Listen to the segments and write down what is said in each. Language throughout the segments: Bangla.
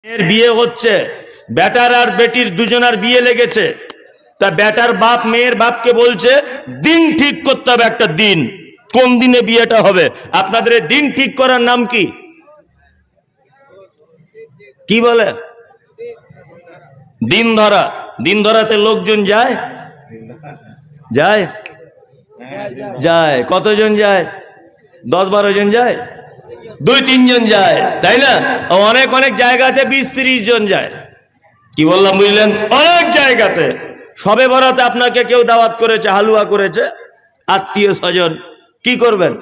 এর বিয়ে হচ্ছে, বেটার আর বেটির দুজনার বিয়ে লেগেছে। তা বেটার বাপ মেয়ের বাপকে বলছে দিন ঠিক করতে হবে, একটা দিন, কোন দিনে বিয়েটা হবে। আপনাদের এই দিন ঠিক করার নাম কি? কি বলে? দিন ধরা। দিন ধরাতে লোকজন যায় যায় যায় কতজন যায়? 10-12 জন যায়, 2-3 জন যায়, তাই না? অনেক অনেক জায়গাতে 20-30 জন যায়। কি বললাম বুঝলেন? অনেক জায়গাতে সবে বরাতে আপনাকে কেউ দাওয়াত করেছে, হালুয়া করেছে, আত্মীয় স্বজন, কি করবেন?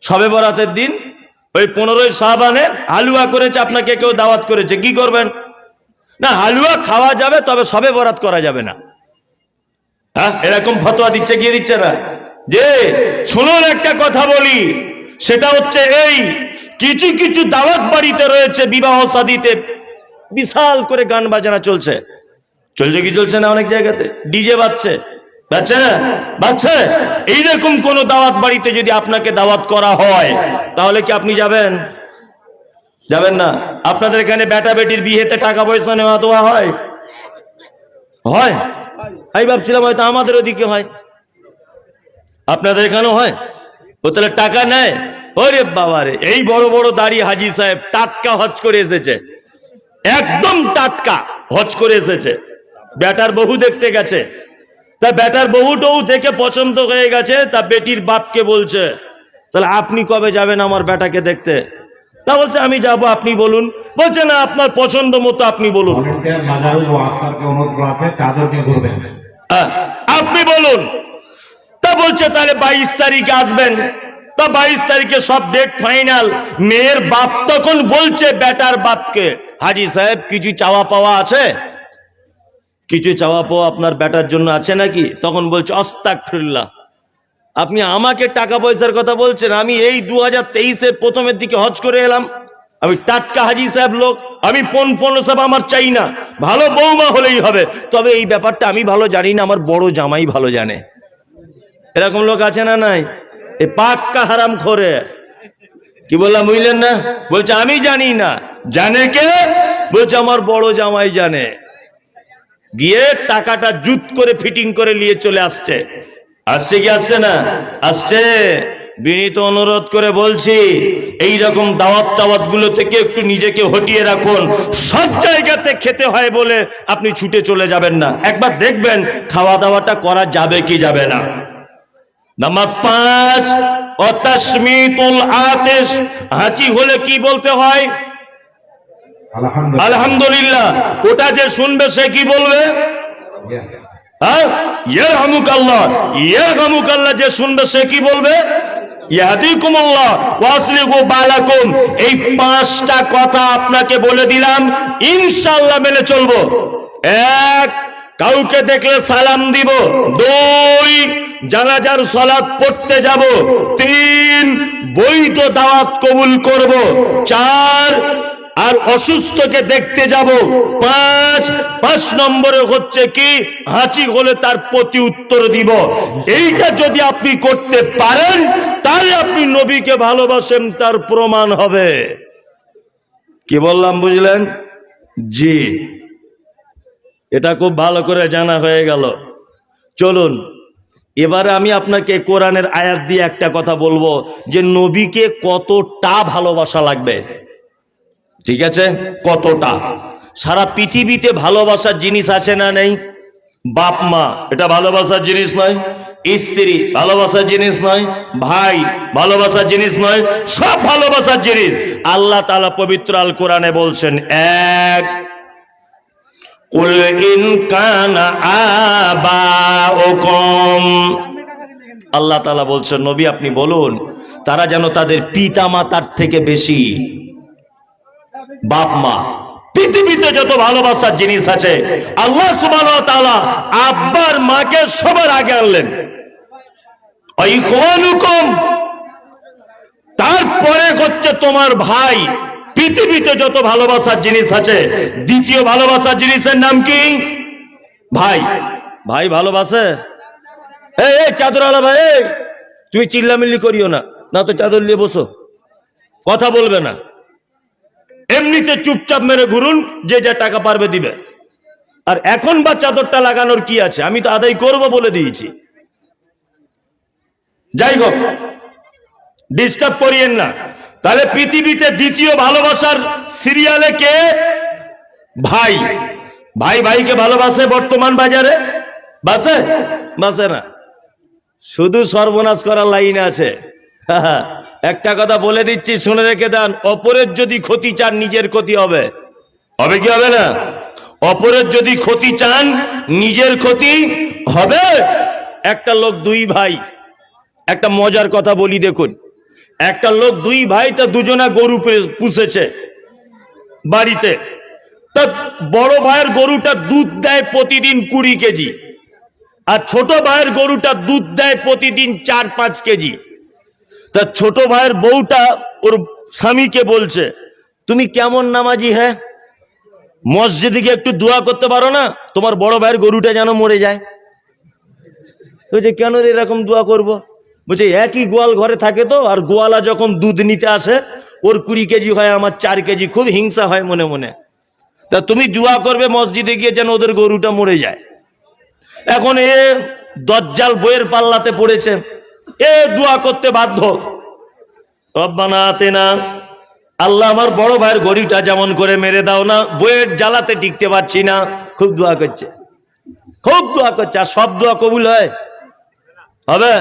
সবে বরাতের দিন ওই 15ই শাবানে হালুয়া করেছে, আপনাকে কেউ দাওয়াত করেছে, কি করবেন? না, হালুয়া খাওয়া যাবে, তবে সবে বরাত করা যাবে না। হ্যাঁ, এরকম ফতোয়া দিচ্ছে, গিয়ে দিচ্ছে না। যে শুনুন, একটা কথা বলি, সেটা হচ্ছে এই, কিছু কিছু দাওয়াত বাড়িতে রয়েছে, বিবাহ শাদীতে বিশাল করে গান বাজনা চলছে। চলছে কি চলছে না? অনেক জায়গাতে ডিজে বাজছে, বাজছে না? বাজছে। এইরকম কোন দাওয়াত বাড়িতে যদি আপনাকে দাওয়াত করা হয়, তাহলে কি আপনি যাবেন? যাবেন না। আপনাদের এখানে বেটা বেটির বিয়েতে টাকা পয়সা নেওয়া দেওয়া হয়? হয়? আমি ভাবছিলাম হয়তো আমাদের ওদিকে হয়, আপনাদের এখানেও হয়। ও তাহলে টাকা নেয়? ওরে বাবারে, এই বড় বড় দাড়ি হাজি সাহেব টাটকা হজ করে এসেছে, একদম টাটকা হজ করে এসেছে, বেটার বহু দেখতে গেছে। তা বেটার বহুটাও থেকে পছন্দ হয়ে গেছে, তা বেটির বাপকে বলছে তাহলে আপনি কবে যাবেন আমার বেটাকে দেখতে? তা বলছে আমি যাব, আপনি বলুন। বলছে না, আপনার পছন্দ মতো আপনি বলুন। হ্যাঁ, আপনি বলুন। তা বলছে তাহলে 22 তারিখে আসবেন। তা 22 তারিখে সব ডেট ফাইনাল। মেয়ের বাপ তখন বলছে বেটার বাপকে, হাজি সাহেব কিছু চাওয়া পাওয়া আছে? কিছু চাওয়া পাওয়া আপনার বেটার জন্য আছে নাকি? তখন বলছে আস্তাগফিরুল্লাহ, আপনি আমাকে টাকা পয়সার কথা বলছেন? আমি এই 2023-এর প্রথমের দিকে হজ করে এলাম, আমি টাটকা হাজি সাহেব লোক, আমি পন সব আমার চাই না, ভালো বৌমা হলেই হবে। তবে এই ব্যাপারটা আমি ভালো জানি না, আমার বড় জামাই ভালো জানে। এরকম লোক আছে না নাই? এ পাক্কা হারাম খোরে। কি বললাম বুঝলেন না? বলছে আমি জানি না, জানে কে? বলছে আমার বড় জামাই জানে। গিয়ে টাকাটা জুত করে ফিটিং করে নিয়ে চলে আসছে। আসছে কি আসছে না? আসছে। বিনীত অনুরোধ করে বলছি, এই রকম দাওয়াত গুলো থেকে একটু নিজেকে হটিয়ে রাখুন। সব জায়গাতে খেতে হয় বলে আপনি ছুটে চলে যাবেন না, একবার দেখবেন খাওয়া দাওয়াটা করা যাবে কি যাবে না। নাম্বার 5, অতাসমিতুল আতিশ, হাঁচি হলে কি বলতে হয়? আলহামদুলিল্লাহ। ওটা যে শুনবে সে কি বলবে? হ্যাঁ, ইয়ারহামুকাল্লাহ। ইয়ারহামুকাল্লাহ যে শুনবে সে কি বলবে? ইয়াহদিকুমুল্লাহ ওয়া আসলিহু বালাকুম। এই 5টা কথা আপনাকে বলে দিলাম, ইনশাআল্লাহ মেনে চলবো। 1, কাউকে দেখলে সালাম দিব। 2, জানাজার সালাত পড়তে যাব। 3, বৈধ দাওয়াত কবুল করব। 4, আর অসুস্থকে দেখতে যাব। 5 নম্বরে হচ্ছে কি, হাঁচি হলে তার প্রতি উত্তর দিব। এইটা যদি আপনি করতে পারেন, তাহলে আপনি নবীকে ভালোবাসেন, তার প্রমাণ হবে। কি বললাম বুঝলেন? জি, এটা খুব ভালো করে জানা হয়ে গেল। চলুন এবারে আমি আপনাকে কোরআনের আয়াত দিয়ে একটা কথা বলবো, যে নবীকে কতটা ভালোবাসা লাগবে। ঠিক আছে? কতটা? সারা পৃথিবীতে ভালোবাসার জিনিস আছে না নেই? বাপ মা, এটা ভালোবাসার জিনিস নয়? স্ত্রী ভালোবাসার জিনিস নয়? ভাই ভালোবাসার জিনিস নয়? সব ভালোবাসার জিনিস। আল্লাহ তাআলা পবিত্র আল কোরআনে বলছেন, 1, কুল ইন কানা আবাউকুম, আল্লাহ তাআলা বলছেন নবী আপনি বলুন, তারা যেন তাদের পিতা মাতার থেকে বেশি, বাপ মা, পৃথিবীতে যত ভালোবাসার জিনিস আছে, আল্লাহ সুবহানাহু ওয়া তাআলা আব্বার মাকে সবার আগে আনলেন। ইখওয়ানুকুম, তারপরে হচ্ছে তোমার ভাই। পৃথিবীতে যত ভালোবাসার জিনিস আছে, দ্বিতীয় ভালোবাসার জিনিসের নাম কি? ভাই। ভাই ভালোবাসে? এই চাদরওয়ালা ভাই, তুমি চিল্লামিল্লি করিও না, না তো চাদর নিয়ে বসো, কথা বলবে না। এমনিতে চুপচাপ মেরে ঘুরুন, যে যা টাকা পারবে দিবে। আর এখন বা চাদরটা লাগানোর কি আছে, আমি তো আদায় করব বলে দিয়েছি। যাই হোক, ডিস্টার্ব করিয়েন না। তাহলে পৃথিবীতে দ্বিতীয় ভালোবাসার সিরিয়ালে কে? ভাই। ভাই ভাইকে ভালোবাসে বর্তমান বাজারে? বাসে? বাসে না, শুধু সর্বনাশ করার লাইন আছে। একটা কথা বলে দিচ্ছি, শুনে রেখে দেন, অপরের যদি ক্ষতি চান নিজের ক্ষতি হবে। হবে কি হবে না? অপরের যদি ক্ষতি চান নিজের ক্ষতি হবে। একটা লোক দুই ভাই, একটা মজার কথা বলি দেখুন। একটা লোক দুই ভাই, তা দুজনা গরু পুষেছে বাড়িতে। তা বড় ভাইয়ের গরুটা দুধ দেয় প্রতিদিন 20 কেজি, আর ছোট ভাইয়ের গরুটা দুধ দেয় প্রতিদিন 4-5 কেজি। তা ছোট ভাইয়ের বউটা ওর স্বামীকে বলছে, তুমি কেমন নামাজি, হ্যাঁ, মসজিদে গিয়ে একটু দোয়া করতে পারো না, তোমার বড় ভাইয়ের গরুটা যেন মরে যায়। বলছে কেন এরকম দোয়া করব? বলছে একই গোয়াল ঘরে থাকে তো, আর গোয়ালা যখন দুধ নিতে আসে ওর 20 কেজি হয়, আমার 4 কেজি, খুব হিংসা হয় মনে মনে। তা তুমি দোয়া করবে মসজিদে গিয়ে যেন ওদের গরুটা মরে যায়। এখন এ দজ্জাল বইয়ের পাল্লাতে পড়েছে, এ দোয়া করতে বাধ্য। রব্বানা আতেনা, আল্লাহ আমার বড় ভাইয়ের গরুটা যেমন করে মেরে দাও না, বইয়ের জ্বালাতে টিকতে পারছি না। খুব দোয়া করছে, খুব দোয়া করছে। আর সব দোয়া কবুল হয়? হবে?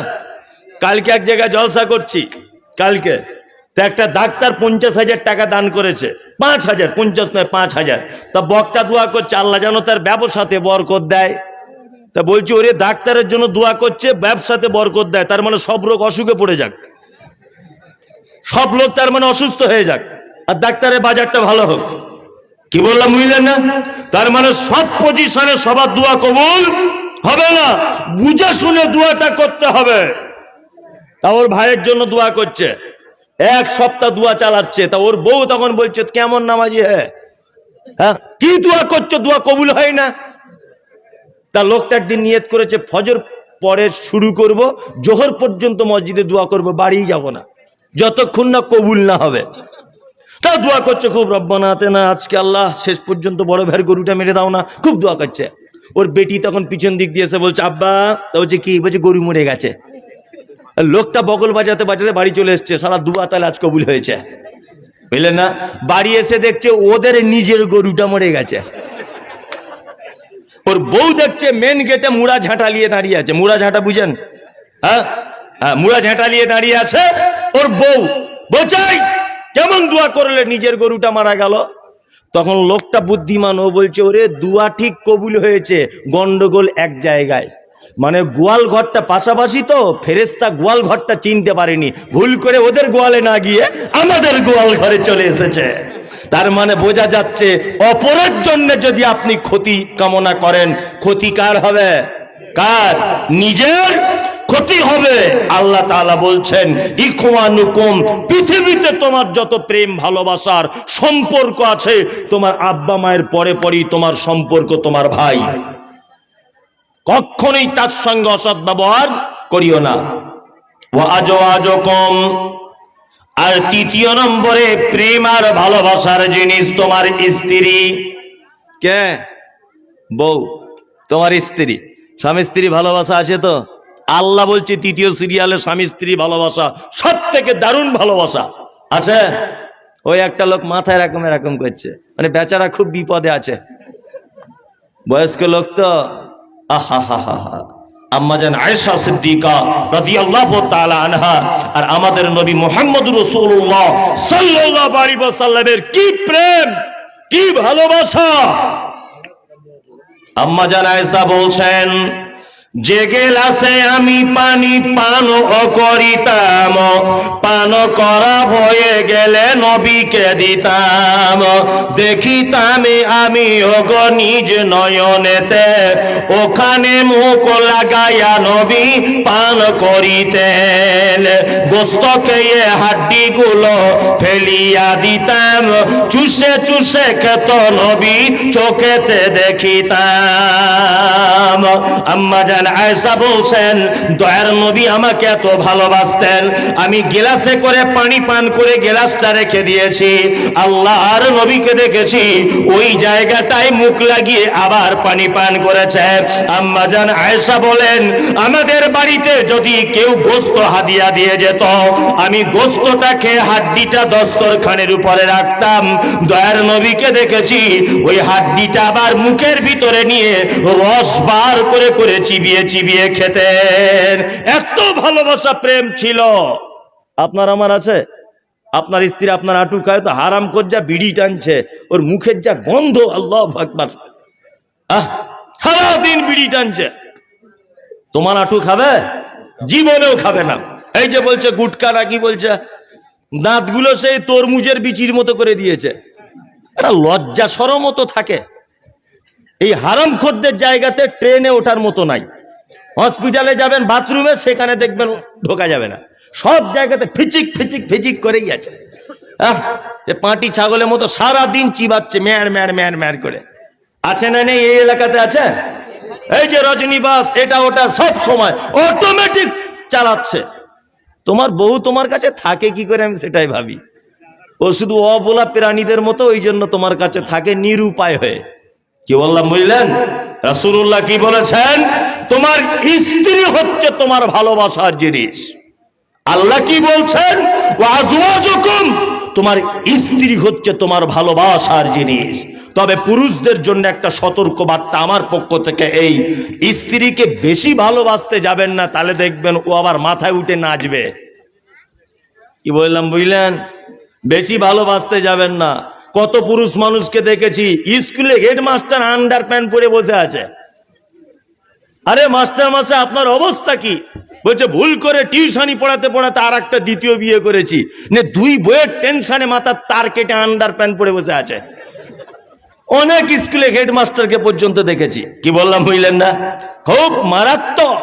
কালকে এক জায়গায় জলসা করছি, কালকে তা একটা ডাক্তার 50,000 টাকা দান করেছে। 5,000, 50 নয় 5,000। তা বক্তা দোয়া করছে আল্লাহ যেন তার ব্যবসাতে বরকত দেয়। তা বলছি ওরে ডাক্তারের জন্য দোয়া করছে, ব্যবসাতে বরকত দেয়, তার মানে সব রোগ অসুখে পড়ে যাক, সব লোক তার মানে অসুস্থ হয়ে যাক, আর ডাক্তারের বাজারটা ভালো হোক। কি বললাম বুঝলেন না? তার মানে সব পজিশনে সবার দোয়া কবুল হবে না, বুঝে শুনে দোয়াটা করতে হবে। তা ওর ভাইয়ের জন্য দোয়া করছে, 1 সপ্তাহ দোয়া চালাচ্ছে। তা ওর বউ তখন বলছে কেমন নামাজি, হ্যাঁ, কি দোয়া করছো, দোয়া কবুল হয় না? তা লোকটা একদিন নিয়ত করেছে ফজর পরে শুরু করব, জোহর পর্যন্ত মসজিদে দোয়া করব, বাড়ি যাব না যতক্ষণ না কবুল না হবে। তা দোয়া করছে খুব, রব্বানা আতেনা, আজকে আল্লাহ শেষ পর্যন্ত বড় ভাইয়ের গরুটা মেরে দাও না, খুব দোয়া করছে। ওর বেটি তখন পিছন দিক দিয়ে এসে বলছে আব্বা। তা বলছে কি? বলছে গরু মরে গেছে। লোকটা বগল বাজাতে বাজাতে বাড়ি চলে এসছে, সারা দোয়া তাহলে আজ কবুল হয়েছে, বুঝলেন না? বাড়ি এসে দেখছে ওদের নিজের গরুটা মরে গেছে। ওর বউ দেখছে মেন গেটে মুড়া ঝাঁটা নিয়ে দাঁড়িয়ে আছে। মুড়া ঝাঁটা বুঝেন? হ্যাঁ, মুড়া ঝাঁটা নিয়ে দাঁড়িয়ে আছে। ওর বউ বলছে কেমন দোয়া করলে নিজের গরুটা মারা গেল। তখন লোকটা বুদ্ধিমান, ও বলছে ওরে দোয়া ঠিক কবুল হয়েছে, গন্ডগোল এক জায়গায়। মানে গোয়াল ঘরটা পাশাপাশি তো, ফেরেশতা গোয়াল ঘরটা চিনতে পারেনি, ভুল করে ওদের গোয়ালে না গিয়ে আমাদের গোয়াল ঘরে চলে এসেছে। তার মানে বোঝা যাচ্ছে অপরের জন্য যদি আপনি ক্ষতি কামনা করেন, ক্ষতি কার হবে? কার? নিজের ক্ষতি হবে। আল্লাহ তাআলা বলছেন ইখওয়ানুকুম, পৃথিবীতে তোমার যত প্রেম ভালোবাসার সম্পর্ক আছে, তোমার আব্বা মায়ের পরে পরেই তোমার সম্পর্ক তোমার ভাই। কখনোই তার সঙ্গে অসৎ ব্যবহার করিও না। ওয়া আজওয়াজুকুম, আর 3 নম্বরে প্রেম আর ভালোবাসার জিনিস তোমার স্ত্রী। কে? বউ, তোমার স্ত্রী। স্বামী স্ত্রী ভালোবাসা আছে তো? আল্লাহ বলছে 3য় সিরিয়ালে স্বামী স্ত্রী ভালোবাসা সব থেকে দারুণ ভালোবাসা আছে। ওই একটা লোক মাথায় এরকম এরকম করছে, মানে বেচারা খুব বিপদে আছে, বয়স্ক লোক তো। আহা হা হা হা। আম্মাজান আয়েশা সিদ্দিকা রাদিয়াল্লাহু তাআলা আনহা আর আমাদের নবী মুহাম্মদ রাসূলুল্লাহ সাল্লাল্লাহু আলাইহি ওয়াসাল্লামের কি প্রেম, কি ভালোবাসা। আম্মাজান আয়েশা বলছেন, যে গেলাসে আমি পানি পান করিতাম, পান করা হয়ে গেলে নবীকে দিতাম, দেখিতাম আমি ওগো নিজ নয়নেতে, ওখানে মুখ লাগাইয়া নবী পান করিতেন। গোস্ত খেয়ে হাড্ডি গুলো ফেলিয়া দিতাম, চুষে চুষে খেত নবী চোখেতে দেখিতাম। আম্মা জান আয়েশা বলছেন দয়ার নবী আমাকে এত ভালোবাসতেন, আমি গ্লাসে করে পানি পান করে গ্লাসটা রেখে দিয়েছি, আল্লাহর নবীকে দেখেছি ওই জায়গাটায় মুখ লাগিয়ে আবার পানি পান করেছে। আম্মা জান আয়েশা বলেন আমাদের বাড়িতে যদি কেউ গোশত হাদিয়া দিয়ে যেত, আমি গোশতটা খেয়ে হাড্ডিটা দস্তরখানের উপরে রাখতাম, দয়ার নবীকে দেখেছি ওই হাড্ডিটা আবার মুখের ভিতরে নিয়ে রস বার করে করে চিবিয়ে চিবিয়ে খেতেন। এত ভালোবাসা প্রেম ছিল। আপনার আমার আছে? আপনার স্ত্রী আপনার আটু খায় তো হারাম করে যা বিড়ি টানছে, ওর মুখের যা গন্ধ, আল্লাহু আকবার, সারাদিন বিড়ি টানছে, তোমার আটু খাবে? জীবনেও খাবে না। এই যে বলছে গুটকা নাকি বলছে, দাঁতগুলো সেই তরমুজের বিচির মতো করে দিয়েছে। একটা লজ্জা শরম মতো থাকে। এই হারামখোরদের জায়গাতে ট্রেনে ওঠার মতো নাই। হসপিটালে যাবেন বাথরুমে, সেখানে দেখবেন ঢোকা যাবে না, সব জায়গাতে ফিচিক ফিচিক ফিচিক করেই আছে। পাটি ছাগলের মতো সারাদিন চিবাচ্ছে ম্যার ম্যার ম্যার ম্যার করে। আছে না নেই? এই এলাকাতে আছে। এই যে রজনীবাস এটা ওটা সব সময় অটোমেটিক চালাচ্ছে। তোমার বউ তোমার কাছে থাকে কি করে আমি সেটাই ভাবি। ও শুধু অবলা প্রাণীদের মতো, ওই জন্য তোমার কাছে থাকে নিরুপায় হয়ে। কি বললাম বুঝলেন? রাসূলুল্লাহ কি বলেছেন? তোমার স্ত্রী হচ্ছে তোমার ভালোবাসার জিনিস। আল্লাহ কি বলছেন? ওয়া আজওয়াজুকুম, তোমার স্ত্রী হচ্ছে তোমার ভালোবাসার জিনিস। তবে পুরুষদের জন্য একটা সতর্ক বার্তা আমার পক্ষ থেকে, এই স্ত্রীকে বেশি ভালোবাসতে যাবেন না, তাহলে দেখবেন ও আবার মাথায় উঠে নাচবে। কি বললাম বুঝলেন? বেশি ভালোবাসতে যাবেন না। কত পুরুষ মানুষকে দেখেছি স্কুলে হেডমাস্টার আন্ডার প্যান্ট পরে বসে আছে। আরে মাস্টার মশাই আপনার অবস্থা কি? বলছে ভুল করে টিউশনি পড়াতে পড়াতে আর একটা দ্বিতীয় বিয়ে করেছি, নে দুই বইয়ের টেনশনে মাথার তার কেটে আন্ডার প্যান্ট পরে বসে আছে। অনেক স্কুলে হেডমাস্টারকে পর্যন্ত দেখেছি। কি বললাম বুঝলেন না? খুব মারাত্মক।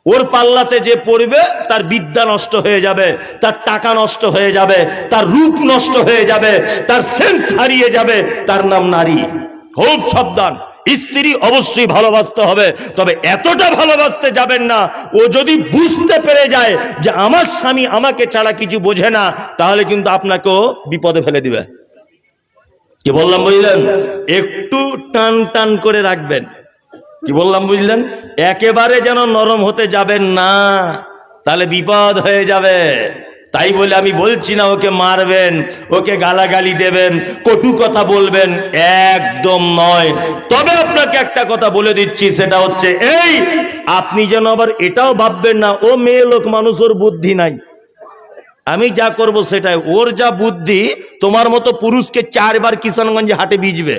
ওর পাল্লাতে যে পড়বে তার বিদ্যা নষ্ট হয়ে যাবে, তার টাকা নষ্ট হয়ে যাবে, তার রূপ নষ্ট হয়ে যাবে, তার সেন্স হারিয়ে যাবে, তার নাম নারী। খুব সাবধান। স্ত্রী অবশ্যই ভালোবাসতে হবে, তবে এতটা ভালোবাসতে যাবেন না ও যদি বুঝতে পেরে যায় যে আমার স্বামী আমাকে ছাড়া কিছু বোঝে না, তাহলে কিন্তু আপনাকেও বিপদে ফেলে দিবে। কি বললাম বুঝলেন? একটু টান টান করে রাখবেন। কি বললাম বুঝলেন? একেবারে যেন নরম হতে যাবেন না, তাহলে বিপদ হয়ে যাবে। তাই বলে আমি বলছি না ওকে মারবেন, ওকে গালাগালি দেবেন, কটু কথা বলবেন, একদম নয়। তবে আপনাকে একটা কথা বলে দিচ্ছি, সেটা হচ্ছে এই, আপনি যেন আবার এটাও ভাববেন না ও মেয়ে লোক মানুষ, ওর বুদ্ধি নাই, আমি যা করব সেটাই। ওর যা বুদ্ধি, তোমার মতো পুরুষকে 4 বার কিষানগঞ্জে হাটে বিজবে।